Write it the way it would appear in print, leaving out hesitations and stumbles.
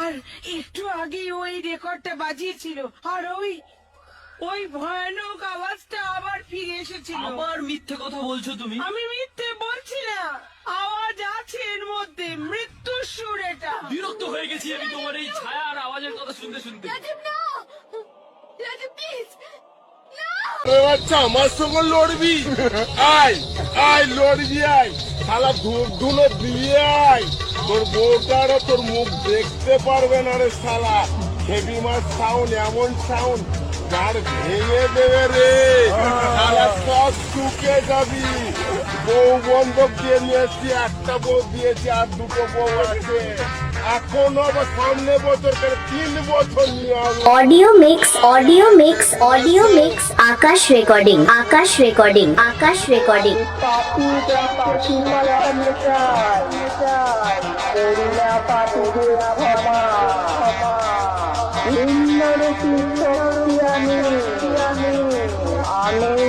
আর একটু আগে ওই রেকর্ডটা বাজিয়েছিল, আর ওই ওই ভয়ানক আওয়াজটা আবার ফিরে এসেছিল। আবার মিথ্যে কথা বলছো তুমি। আমি মিথ্যে বলছি না, আওয়াজ আছে এর মধ্যে, মৃত্যুর সুর এটা। বিরক্ত হয়ে গেছি আমি তোমার এই ছায়া আর আওয়াজের কথা শুনতে শুনতে। আচ্ছা আমার সঙ্গে লড়বি? আয় আয় লড়বি, আয় শালা ধূপধুলো দিয়ে আয়। তোর বউটারও তোর মুখ দেখতে পারবে না রে শালা। হেভি মাছ সাউন্ড, এমন সাউন্ড গাড় ভেঙে দেবে রে শালা, সব চুকে যাবি। বউ বন্ধক দিয়ে নিয়েছি, একটা বউ দিয়েছি আর দুটো বউ আছে। এখনো আবার সামনে বছর 3 বছর নিয়ে আসবো। ऑडियो मिक्स आकाश रिकॉर्डिंग আমি